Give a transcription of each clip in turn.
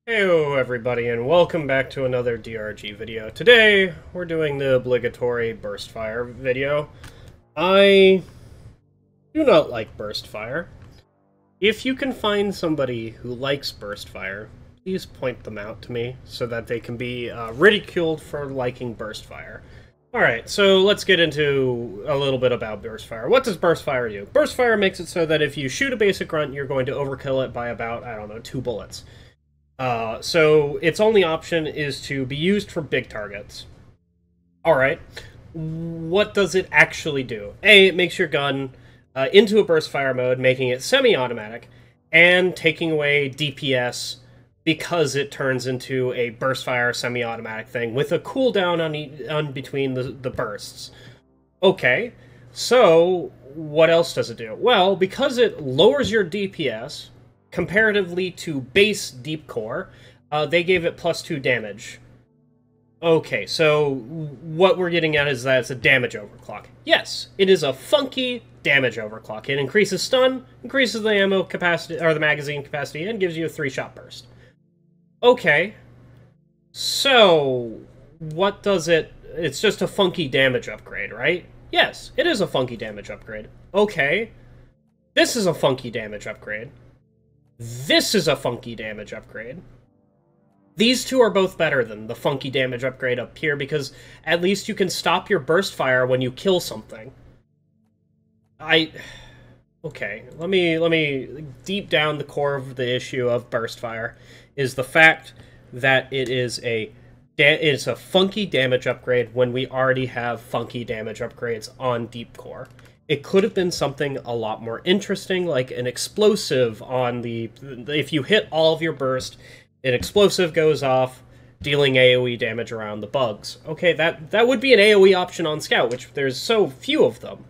Heyo everybody, and welcome back to another DRG video. Today, we're doing the obligatory burst fire video. I do not like burst fire. If you can find somebody who likes burst fire, please point them out to me so that they can be ridiculed for liking burst fire. Alright, so let's get into a little bit about burst fire. What does burst fire do? Burst fire makes it so that if you shoot a basic grunt, you're going to overkill it by about, I don't know, 2 bullets. So its only option is to be used for big targets. Alright, what does it actually do? A, it makes your gun into a burst fire mode, making it semi-automatic, and taking away DPS because it turns into a burst fire semi-automatic thing with a cooldown on between the bursts. Okay, so what else does it do? Well, because it lowers your DPS comparatively to base deep core, they gave it +2 damage. Okay, so what we're getting at is that it's a damage overclock. Yes, it is a funky damage overclock. It increases stun, increases the ammo capacity, or the magazine capacity, and gives you a 3-shot burst. Okay, so what does it... It's just a funky damage upgrade, right? Yes, it is a funky damage upgrade. Okay, this is a funky damage upgrade. This is a funky damage upgrade. These two are both better than the funky damage upgrade up here because at least you can stop your burst fire when you kill something. Okay, let me deep down the core of the issue of burst fire is the fact that it's a funky damage upgrade when we already have funky damage upgrades on deep core. It could have been something a lot more interesting, like an explosive on the... If you hit all of your burst, an explosive goes off, dealing AoE damage around the bugs. Okay, that would be an AoE option on Scout, which there's so few of them.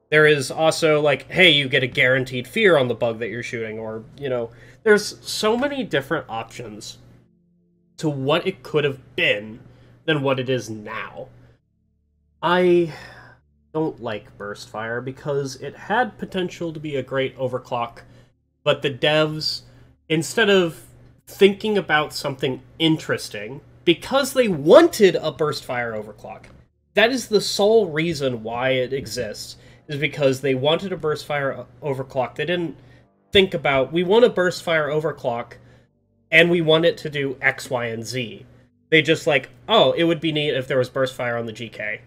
There is also, like, hey, you get a guaranteed fear on the bug that you're shooting, or, you know... There's so many different options to what it could have been than what it is now. I don't like burst fire because it had potential to be a great overclock, but the devs, instead of thinking about something interesting, because they wanted a burst fire overclock, that is the sole reason why it exists, is because they wanted a burst fire overclock. They didn't think about, we want a burst fire overclock, and we want it to do X, Y, and Z. They just like, oh, it would be neat if there was burst fire on the GK.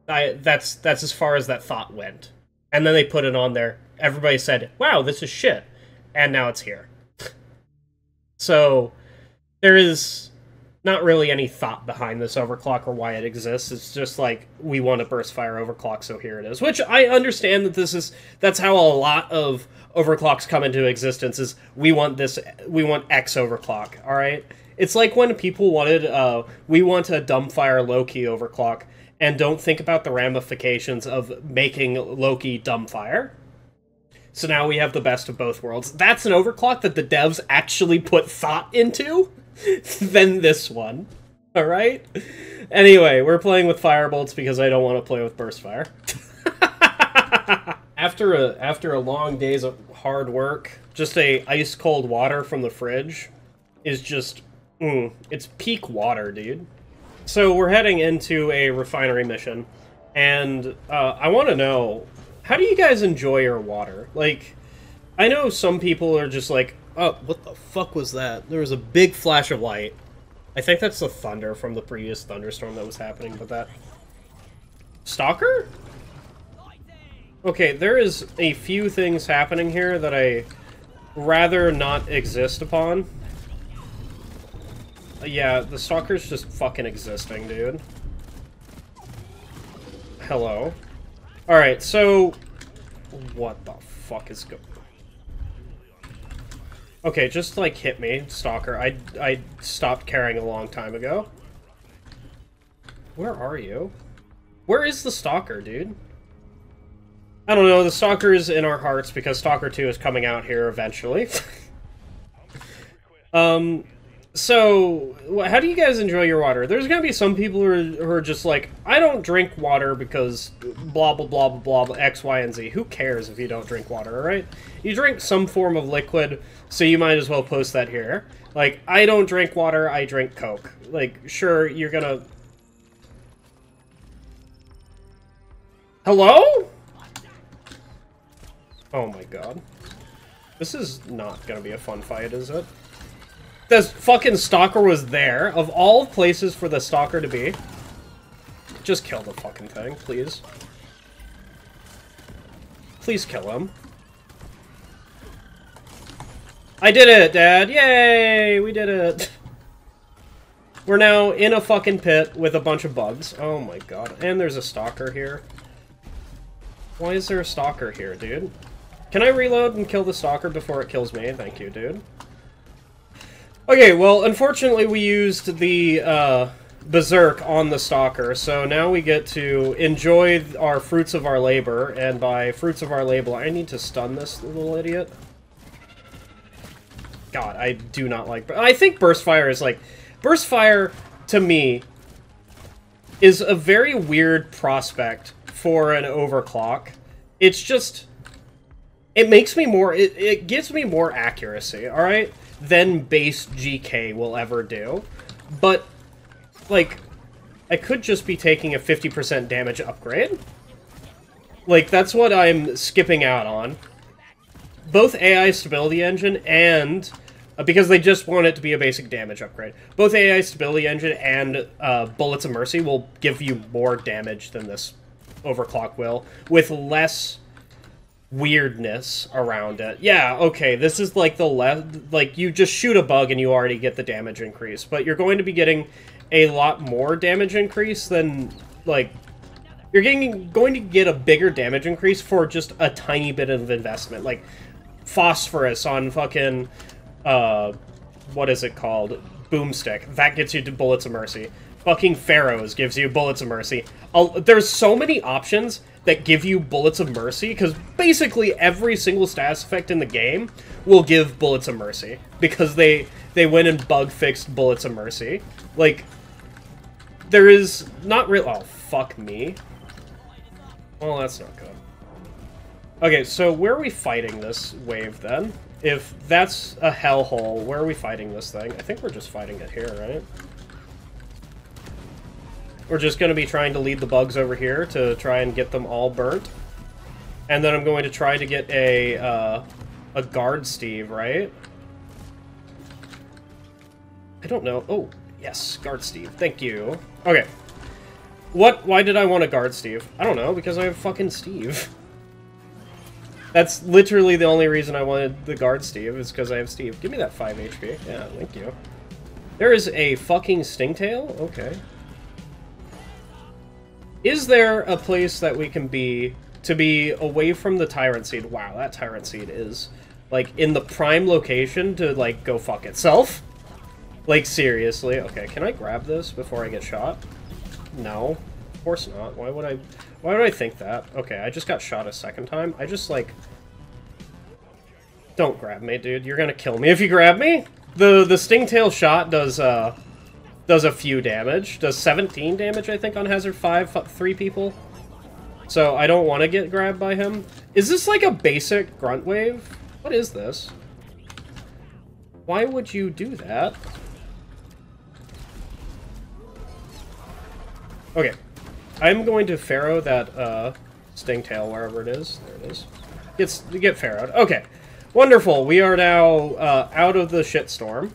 That's as far as that thought went. And then they put it on there. Everybody said, wow, this is shit. And now it's here. So, there is not really any thought behind this overclock or why it exists. It's just like, we want a burst fire overclock, so here it is. Which I understand that that's how a lot of overclocks come into existence, is we want X overclock, alright? It's like when people wanted, we want a dumbfire Loki overclock, and don't think about the ramifications of making Loki dumbfire. So now we have the best of both worlds. That's an overclock that the devs actually put thought into than this one. Alright? Anyway, we're playing with firebolts because I don't want to play with burst fire. After a long days of hard work, just a ice-cold water from the fridge is just... it's peak water, dude. So we're heading into a refinery mission, and I want to know, how do you guys enjoy your water? Like, I know some people are just like, oh, what the fuck was that? There was a big flash of light. I think that's the thunder from the previous thunderstorm that was happening, but that... Stalker? Okay, there is a few things happening here that I rather not exist upon. Yeah, the Stalker's just fucking existing, dude. Hello. Alright, so... What the fuck is going... Okay, just, like, hit me, Stalker. I stopped caring a long time ago. Where are you? Where is the Stalker, dude? I don't know, the Stalker is in our hearts because Stalker 2 is coming out here eventually. So, how do you guys enjoy your water? There's gonna be some people who are just like, I don't drink water because blah, blah, blah, blah, blah, X, Y, and Z. Who cares if you don't drink water, alright? You drink some form of liquid, so you might as well post that here. Like, I don't drink water, I drink Coke. Like, sure, you're gonna... Hello? Oh my god. This is not gonna be a fun fight, is it? This fucking stalker was there. Of all places for the stalker to be. Just kill the fucking thing, please. Please kill him. I did it, Dad! Yay! We did it! We're now in a fucking pit with a bunch of bugs. Oh my god. And there's a stalker here. Why is there a stalker here, dude? Can I reload and kill the stalker before it kills me? Thank you, dude. Okay, well, unfortunately we used the berserk on the stalker, so now we get to enjoy our fruits of our labor, and by fruits of our labor, I need to stun this little idiot. God, I do not like... I think Burst Fire is like... Burst Fire, to me, is a very weird prospect for an overclock. It's just... It makes me more... It gives me more accuracy, alright? Than base GK will ever do. But, like, I could just be taking a 50% damage upgrade. Like, that's what I'm skipping out on. Both AI Stability Engine and... because they just want it to be a basic damage upgrade. Both AI Stability Engine and Bullets of Mercy will give you more damage than this overclock will, with less weirdness around it. Yeah, okay, this is like the like, you just shoot a bug and you already get the damage increase, but you're going to be getting a lot more damage increase than, like, you're going to get a bigger damage increase for just a tiny bit of investment. Like, Phosphorus on fucking, what is it called? Boomstick. That gets you to Bullets of Mercy. Fucking Pharaohs gives you Bullets of Mercy. There's so many options that give you Bullets of Mercy, because basically every single status effect in the game will give Bullets of Mercy, because they went and bug-fixed Bullets of Mercy. Like, there is not real... Oh, fuck me. Well, that's not good. Okay, so where are we fighting this wave, then? If that's a hellhole, where are we fighting this thing? I think we're just fighting it here, right? We're just going to be trying to lead the bugs over here to try and get them all burnt. And then I'm going to try to get a guard Steve, right? I don't know. Oh, yes, guard Steve. Thank you. Okay. Why did I want a guard Steve? I don't know, because I have fucking Steve. That's literally the only reason I wanted the guard Steve, is because I have Steve. Give me that 5 HP. Yeah, thank you. There is a fucking Stingtail? Okay. Is there a place that we can be to be away from the Tyrant Seed? Wow, that Tyrant Seed is, like, in the prime location to, like, go fuck itself. Like, seriously. Okay, can I grab this before I get shot? No. Of course not. Why would I think that? Okay, I just got shot a second time. I just, like... Don't grab me, dude. You're gonna kill me if you grab me! The Stingtail shot does a few damage. Does 17 damage, I think, on Hazard 5, 3 people. So I don't want to get grabbed by him. Is this like a basic grunt wave? What is this? Why would you do that? Okay. I'm going to Pharaoh that Stingtail wherever it is. There it is. Get Pharaoh'd. Okay. Wonderful. We are now out of the shitstorm.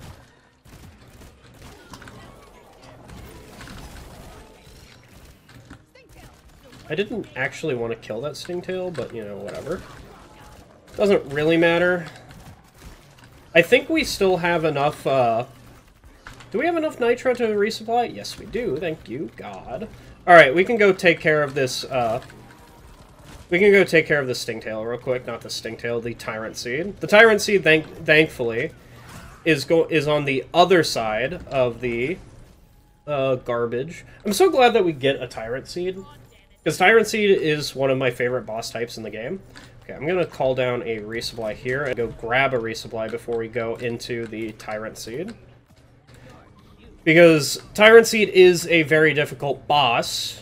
I didn't actually want to kill that Stingtail, but, you know, whatever. Doesn't really matter. I think we still have enough, do we have enough nitro to resupply? Yes, we do. Thank you, God. Alright, we can go take care of this, we can go take care of the Stingtail real quick. Not the Stingtail, the Tyrant Seed. The Tyrant Seed, thankfully, is on the other side of the, garbage. I'm so glad that we get a Tyrant Seed. Because Tyrant Seed is one of my favorite boss types in the game. Okay, I'm going to call down a resupply here and go grab a resupply before we go into the Tyrant Seed. Because Tyrant Seed is a very difficult boss.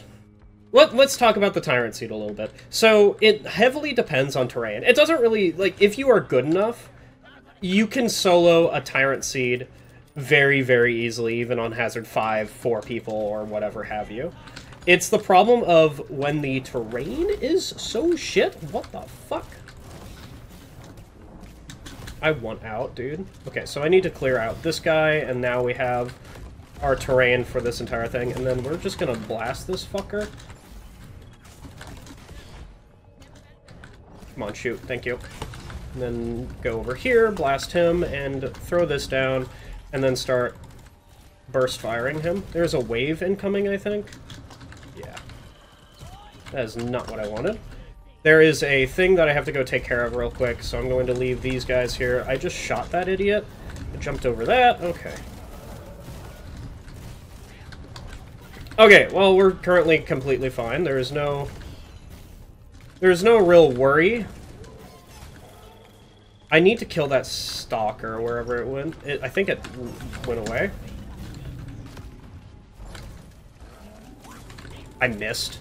Let's talk about the Tyrant Seed a little bit. So, it heavily depends on terrain. It doesn't really, like, if you are good enough, you can solo a Tyrant Seed very, very easily, even on Hazard 5, 4 people, or whatever have you. It's the problem of when the terrain is so shit. What the fuck? I want out, dude. Okay, so I need to clear out this guy, and now we have our terrain for this entire thing, and then we're just gonna blast this fucker. Come on, shoot. Thank you. And then go over here, blast him, and throw this down, and then start burst firing him. There's a wave incoming, I think. Yeah. That is not what I wanted. There is a thing that I have to go take care of real quick, so I'm going to leave these guys here. I just shot that idiot. I jumped over that. Okay. Okay, well, we're currently completely fine. There's no real worry. I need to kill that stalker wherever it went. I think it went away. I missed.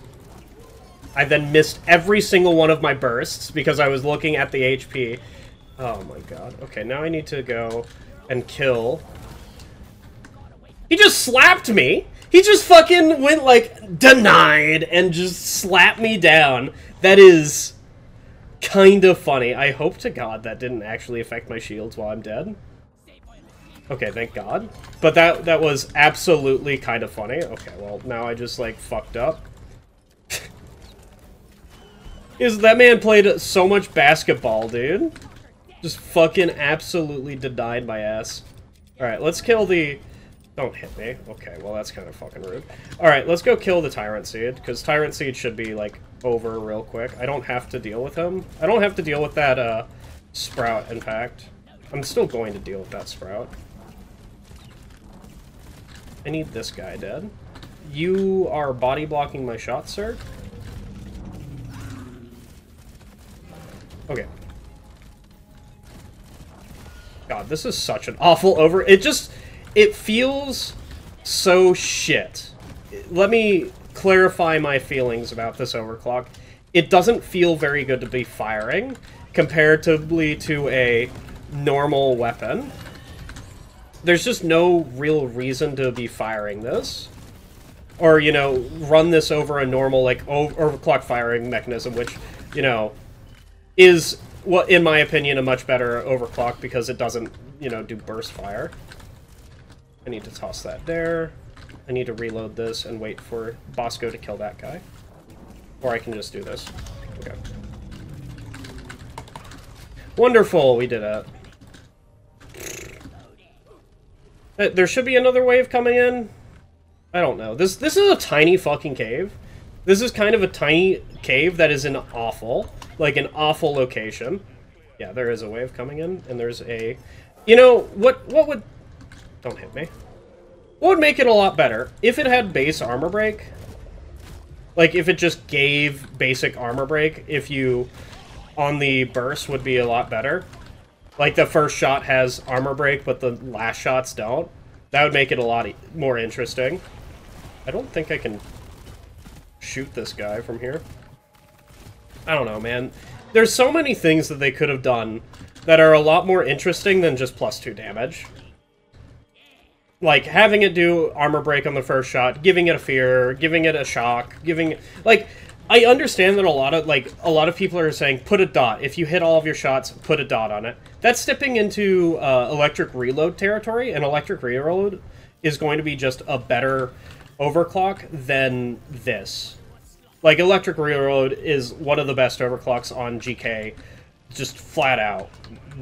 I then missed every single one of my bursts because I was looking at the HP. Oh my god. Okay, now I need to go and kill. He just slapped me! He just fucking went like, denied, and just slapped me down. That is kind of funny. I hope to god that didn't actually affect my shields while I'm dead. Okay, thank god. But that was absolutely kind of funny. Okay, well, now I just, like, fucked up. That man played so much basketball, dude. Just fucking absolutely denied my ass. Alright, let's kill the... Don't hit me. Okay, well, that's kind of fucking rude. Alright, let's go kill the Tyrant Seed, because Tyrant Seed should be, like, over real quick. I don't have to deal with him. I don't have to deal with that, Sprout, in fact. I'm still going to deal with that Sprout. I need this guy dead. You are body blocking my shot, sir? Okay. God, this is such an awful it feels so shit. Let me clarify my feelings about this overclock. It doesn't feel very good to be firing, comparatively to a normal weapon. There's just no real reason to be firing this. Or, you know, run this over a normal, like, overclock firing mechanism, which, you know, is, what in my opinion, a much better overclock because it doesn't, you know, do burst fire. I need to toss that there. I need to reload this and wait for Bosco to kill that guy. Or I can just do this. Okay. Wonderful, we did it. There should be another wave coming in. I don't know. This is a tiny fucking cave. This is kind of a tiny cave that is an awful location. Yeah, there is a wave coming in, and there's a... You know, what would... Don't hit me. What would make it a lot better? If it had base armor break. Like, if it just gave basic armor break, if you... On the burst would be a lot better. Like, the first shot has armor break, but the last shots don't. That would make it a lot more interesting. I don't think I can shoot this guy from here. I don't know, man. There's so many things that they could have done that are a lot more interesting than just +2 damage. Like, having it do armor break on the first shot, giving it a fear, giving it a shock, like... I understand that a lot of people are saying, put a dot. If you hit all of your shots, put a dot on it. That's stepping into electric reload territory, and electric reload is going to be just a better overclock than this. Like, electric reload is one of the best overclocks on GK, just flat out.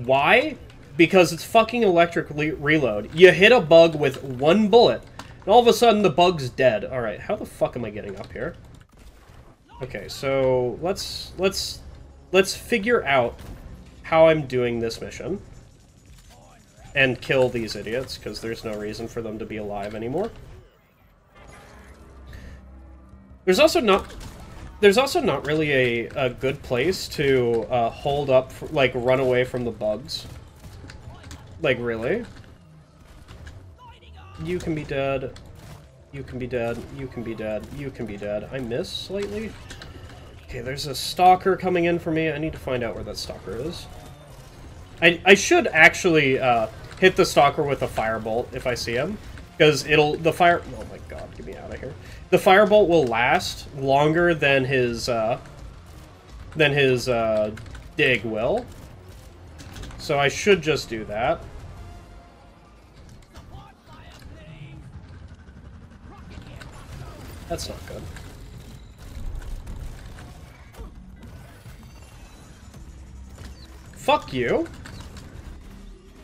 Why? Because it's fucking electric reload. You hit a bug with one bullet, and all of a sudden the bug's dead. Alright, how the fuck am I getting up here? Okay, so let's figure out how I'm doing this mission and kill these idiots, because there's no reason for them to be alive anymore. There's also not really a good place to hold up, like, run away from the bugs. Like, really? You can be dead. You can be dead. You can be dead. You can be dead. I miss slightly. Okay, there's a stalker coming in for me. I need to find out where that stalker is. I should actually hit the stalker with a firebolt if I see him, because oh my god, get me out of here. The firebolt will last longer than his dig will. So I should just do that. That's not good. Fuck you.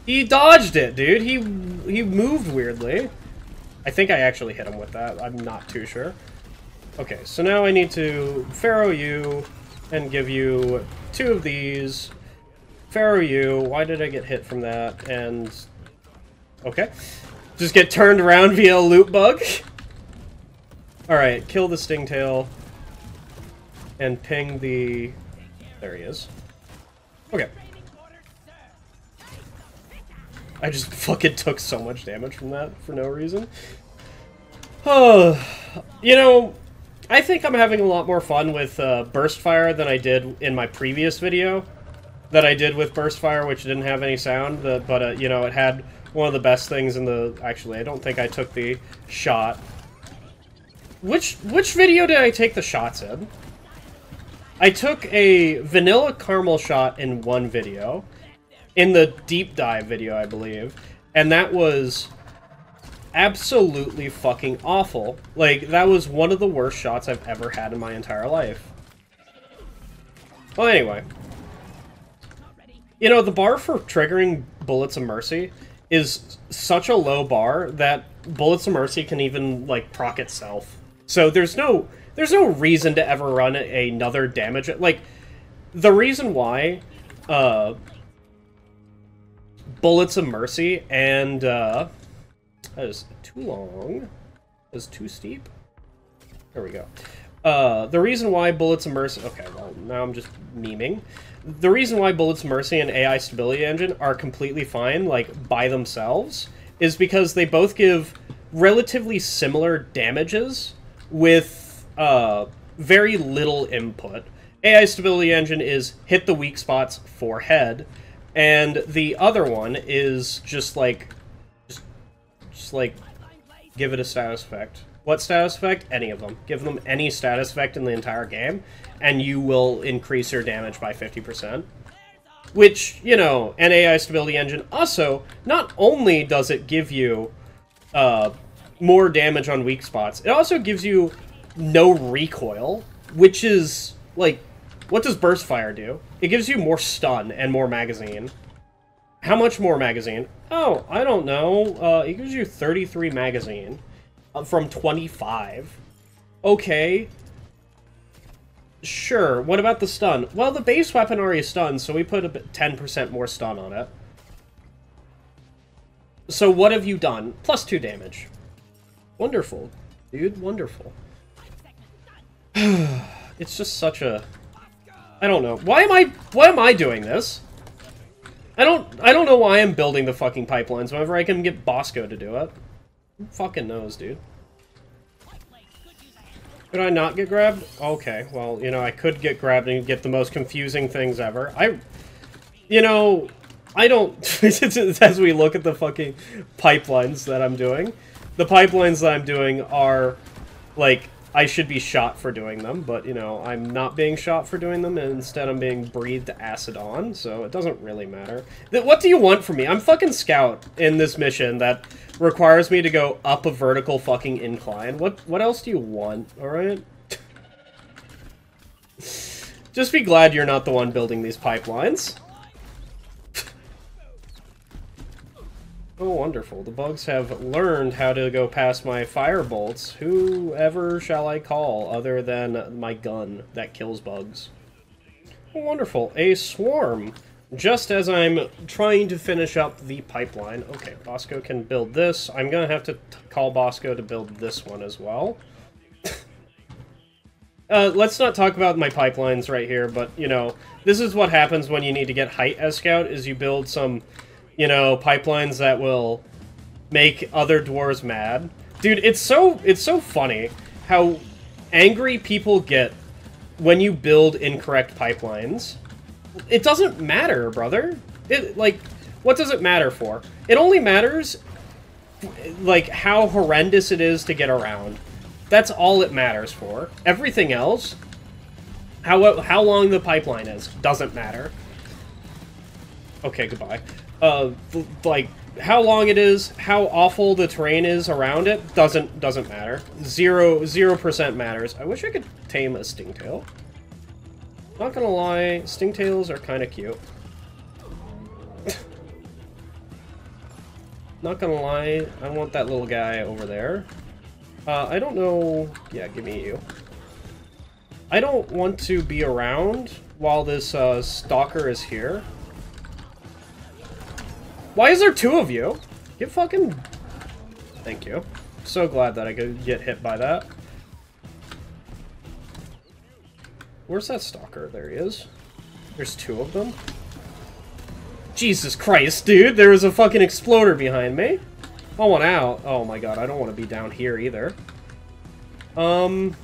He dodged it, dude. He moved weirdly. I think I actually hit him with that. I'm not too sure. Okay, so now I need to Pharaoh you and give you 2 of these. Pharaoh you. Why did I get hit from that? And okay. Just get turned around via a loop bug. Alright, kill the stingtail. And ping the... There he is. Okay. I just fucking took so much damage from that for no reason. Oh, you know, I think I'm having a lot more fun with Burst Fire than I did in my previous video. That I did with Burst Fire, which didn't have any sound, but you know, it had one of the best things in the... Actually, I don't think I took the shot. Which video did I take the shots in? I took a vanilla caramel shot in one video. In the deep dive video, I believe. And that was absolutely fucking awful. Like, that was one of the worst shots I've ever had in my entire life. Well, anyway. You know, the bar for triggering Bullets of Mercy is such a low bar that Bullets of Mercy can even, like, proc itself. So there's no reason to ever run another damage... Like, the reason why... Bullets of Mercy and that is too long. That is too steep. There we go. The reason why Bullets of Mercy... Okay, well, now I'm just memeing. The reason why Bullets of Mercy and AI Stability Engine are completely fine, like, by themselves, is because they both give relatively similar damages with very little input. AI Stability Engine is hit the weak spots for head, and the other one is just like, give it a status effect. What status effect? Any of them. Give them any status effect in the entire game, and you will increase your damage by 50%. Which, you know, an AI Stability Engine also, not only does it give you more damage on weak spots, it also gives you no recoil, which is, like, what does Burst Fire do? It gives you more stun and more magazine. How much more magazine? Oh, I don't know. It gives you 33 magazine from 25. Okay. Sure. What about the stun? Well, the base weapon already is stunned, so we put a 10% more stun on it. So what have you done? Plus 2 damage. Wonderful, dude. Wonderful. It's just such a... I don't know. Why am I doing this? I don't know why I'm building the fucking pipelines whenever I can get Bosco to do it. Who fucking knows, dude? Could I not get grabbed? Okay, well, you know, I could get grabbed and get the most confusing things ever. You know, I don't... As we look at the fucking pipelines that I'm doing, the pipelines that I'm doing are, like, I should be shot for doing them, but, you know, I'm not being shot for doing them, and instead I'm being breathed acid on, so it doesn't really matter. What do you want from me? I'm fucking Scout in this mission that requires me to go up a vertical fucking incline. What else do you want, alright? Just be glad you're not the one building these pipelines. Oh, wonderful. The bugs have learned how to go past my fire bolts. Whoever shall I call other than my gun that kills bugs? Oh, wonderful. A swarm. Just as I'm trying to finish up the pipeline. Okay, Bosco can build this. I'm going to have to call Bosco to build this one as well. Let's not talk about my pipelines right here, but, you know, this is what happens when you need to get height as Scout, is you build some... you know, pipelines that will make other dwarves mad. Dude, it's so funny how angry people get when you build incorrect pipelines. It doesn't matter, brother. Like, what does it matter for? It only matters, like, how horrendous it is to get around. That's all it matters for. Everything else, how long the pipeline is, doesn't matter. Okay, goodbye. Like, how long it is, how awful the terrain is around it, doesn't matter. 0% matters. I wish I could tame a stingtail. Not gonna lie, stingtails are kind of cute. Not gonna lie, I want that little guy over there. I don't know... Yeah, give me you. I don't want to be around while this stalker is here. Why is there two of you? Get fucking... Thank you. So glad that I could get hit by that. Where's that stalker? There he is. There's two of them. Jesus Christ, dude! There was a fucking exploder behind me. I want out. Oh my god, I don't want to be down here either. Let's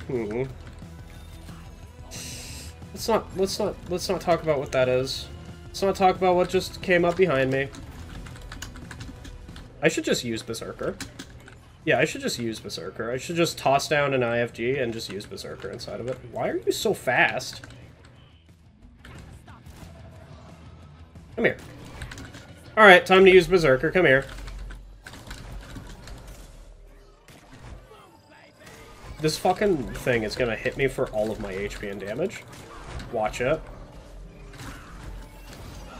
not talk about what that is. Let's not talk about what just came up behind me. I should just use Berserker. Yeah, I should just use Berserker. I should just toss down an IFG and just use Berserker inside of it. Why are you so fast? Come here. Alright, time to use Berserker. Come here. This fucking thing is gonna hit me for all of my HP and damage. Watch it.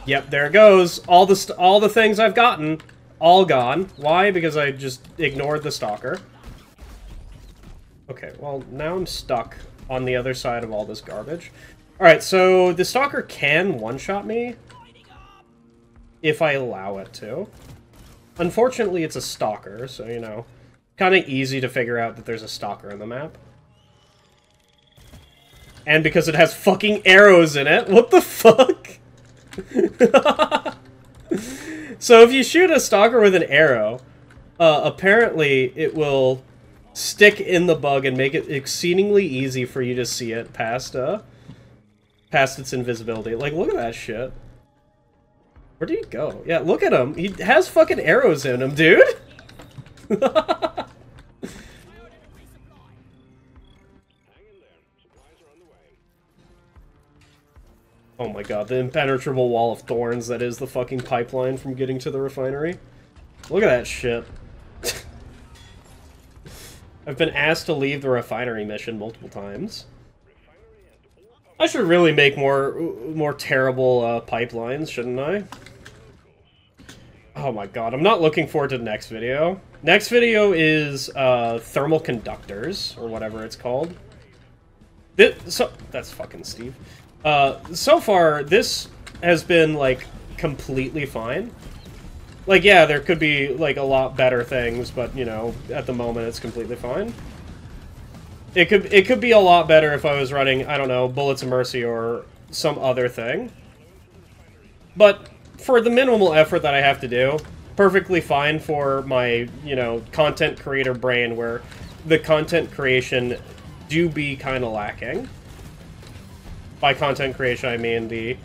Yep, there it goes. All the things I've gotten. All gone. Why? Because I just ignored the stalker. Okay, well, now I'm stuck on the other side of all this garbage. Alright, so the stalker can one-shot me if I allow it to. Unfortunately, it's a stalker, so, you know, kind of easy to figure out that there's a stalker in the map. And because it has fucking arrows in it. What the fuck? So if you shoot a stalker with an arrow, apparently it will stick in the bug and make it exceedingly easy for you to see it past its invisibility. Like, look at that shit. Where did he go? Yeah, look at him. He has fucking arrows in him, dude. Oh my god, the impenetrable wall of thorns that is the fucking pipeline from getting to the refinery. Look at that shit. I've been asked to leave the refinery mission multiple times. I should really make more terrible pipelines, shouldn't I? Oh my god, I'm not looking forward to the next video. Next video is thermal conductors, or whatever it's called. That's fucking Steve. So far, this has been, like, completely fine. Like, yeah, there could be, like, a lot better things, but, you know, at the moment, it's completely fine. It could be a lot better if I was running, I don't know, Bullets of Mercy or some other thing. But, for the minimal effort that I have to do, perfectly fine for my, you know, content creator brain, where the content creation do be kind of lacking. By content creation, I mean the,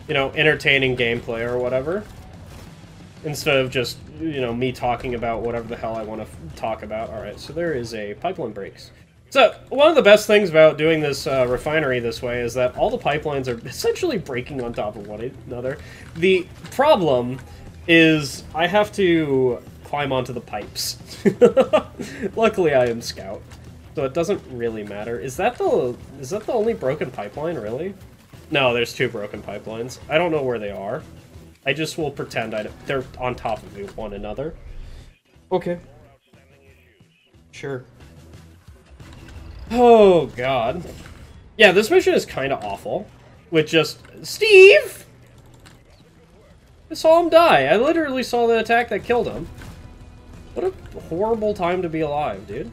you know, entertaining gameplay or whatever. Instead of just, you know, me talking about whatever the hell I want to talk about. Alright, so there is a pipeline breaks. So, one of the best things about doing this refinery this way is that all the pipelines are essentially breaking on top of one another. The problem is I have to climb onto the pipes. Luckily, I am Scout. So it doesn't really matter. Is that the only broken pipeline, really? No, there's two broken pipelines. I don't know where they are. I just will pretend they're on top of one another. Okay. Sure. Oh, God. Yeah, this mission is kind of awful. With just... Steve! I saw him die. I literally saw the attack that killed him. What a horrible time to be alive, dude.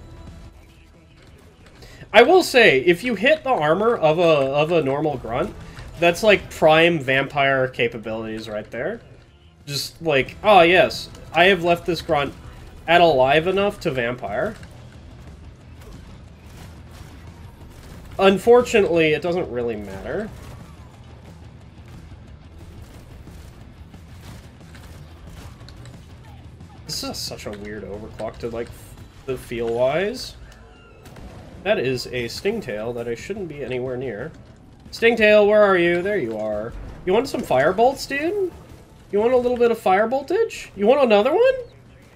I will say, if you hit the armor of a normal grunt, that's like prime vampire capabilities right there. Just like, oh yes, I have left this grunt Add alive enough to vampire. Unfortunately, it doesn't really matter. This is such a weird overclock to, like, the feel-wise. That is a Stingtail that I shouldn't be anywhere near. Stingtail, where are you? There you are. You want some firebolts, dude? You want a little bit of fire voltage? You want another one?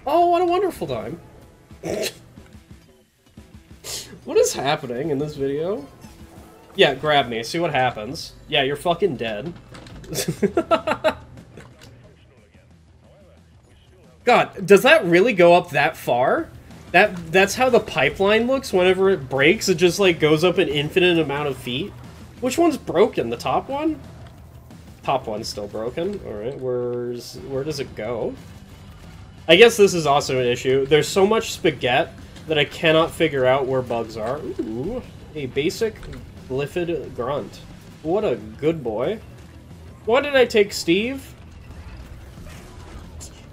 Oh, what a wonderful time. What is happening in this video? Yeah, grab me. See what happens. Yeah, you're fucking dead. God, does that really go up that far? That's how the pipeline looks whenever it breaks. It just, like, goes up an infinite amount of feet. Which one's broken? The top one? Top one's still broken. Alright, where does it go? I guess this is also an issue. There's so much spaghetti that I cannot figure out where bugs are. Ooh, a basic glyphid grunt. What a good boy. Why did I take Steve?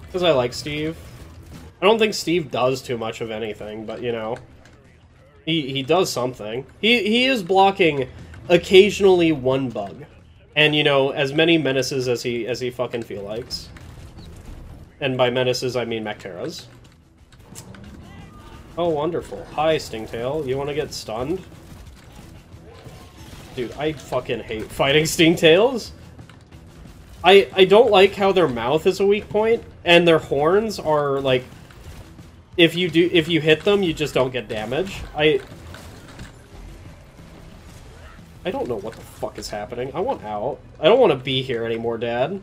Because I like Steve. I don't think Steve does too much of anything, but, you know, he does something. He is blocking occasionally one bug. And, you know, as many menaces as he fucking feel likes. And by menaces, I mean Macteras. Oh, wonderful. Hi, Stingtail. You want to get stunned? Dude, I fucking hate fighting Stingtails. I don't like how their mouth is a weak point, and their horns are, like, if you hit them, you just don't get damage. I don't know what the fuck is happening. I want out. I don't want to be here anymore, Dad.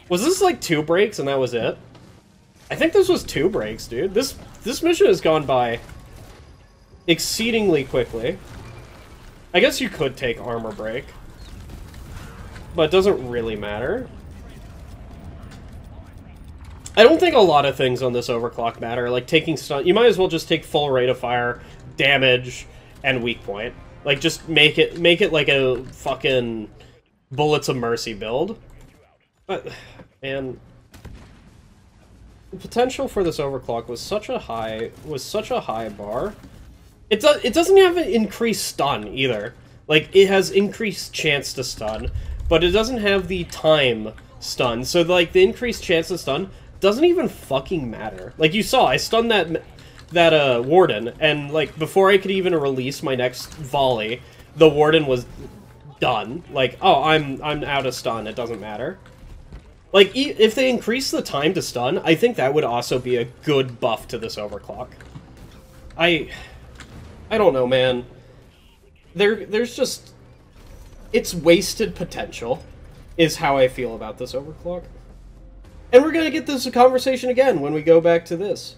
Was this like 2 breaks and that was it? I think this was 2 breaks, dude. This mission has gone by exceedingly quickly. I guess you could take armor break, but it doesn't really matter. I don't think a lot of things on this overclock matter. Like taking stun, you might as well just take full rate of fire, damage, and weak point. Like, just make it like a fucking Bullets of Mercy build. But, man, the potential for this overclock was such a high bar. It doesn't have an increased stun either. Like, it has increased chance to stun, but it doesn't have the time stun. So, like, the increased chance to stun doesn't even fucking matter. Like, you saw, I stunned that Warden, and, like, before I could even release my next volley, the Warden was done. Like, oh, I'm out of stun, it doesn't matter. Like, if they increase the time to stun, I think that would also be a good buff to this overclock. I don't know, man. There's just... It's wasted potential, is how I feel about this overclock. And we're gonna get this conversation again when we go back to this.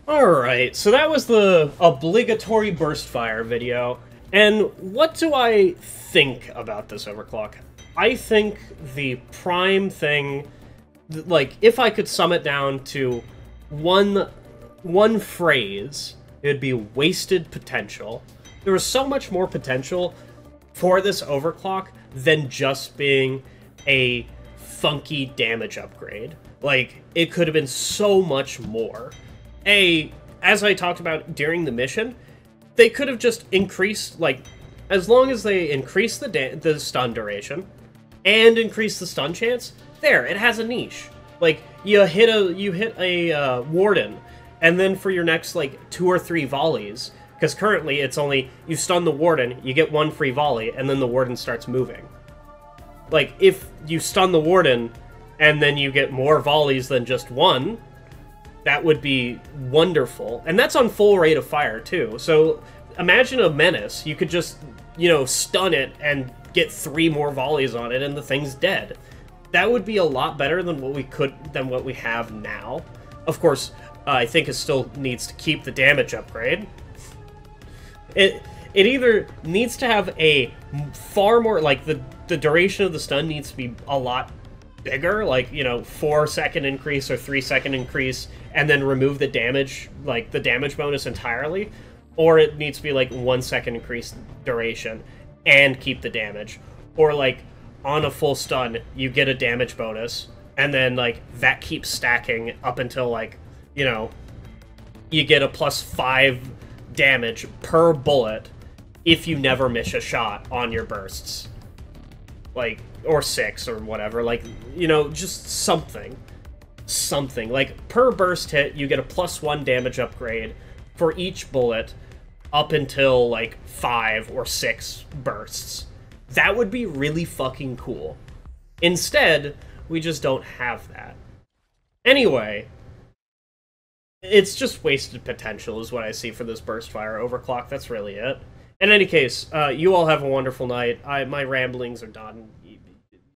Alright, so that was the obligatory burst fire video, and what do I think about this overclock? I think the prime thing, like, if I could sum it down to one phrase, it would be wasted potential. There was so much more potential for this overclock than just being a funky damage upgrade. Like, it could have been so much more. As I talked about during the mission, they could have just increased, like, as long as they increase the stun duration and increase the stun chance, there, it has a niche. Like, you hit a Warden, and then for your next, like, 2 or 3 volleys, because currently it's only, you stun the Warden, you get 1 free volley, and then the Warden starts moving. Like, if you stun the Warden, and then you get more volleys than just 1, that would be wonderful. And that's on full rate of fire, too. So, imagine a menace. You could just, you know, stun it and get 3 more volleys on it, and the thing's dead. That would be a lot better than what we have now. Of course, I think it still needs to keep the damage upgrade. It either needs to have a far more, like, the duration of the stun needs to be a lot bigger, like, you know, 4-second increase or 3-second increase, and then remove the damage, like, the damage bonus entirely, or it needs to be, like, 1-second increase duration and keep the damage, or, like, on a full stun, you get a damage bonus, and then, like, that keeps stacking up until, like, you know, you get a +5 damage per bullet if you never miss a shot on your bursts. Like, or 6 or whatever. Like, you know, just something. Something. Like, per burst hit, you get a +1 damage upgrade for each bullet up until, like, 5 or 6 bursts. That would be really fucking cool. Instead, we just don't have that. Anyway, it's just wasted potential is what I see for this burst fire overclock. That's really it. In any case, you all have a wonderful night. My ramblings are done.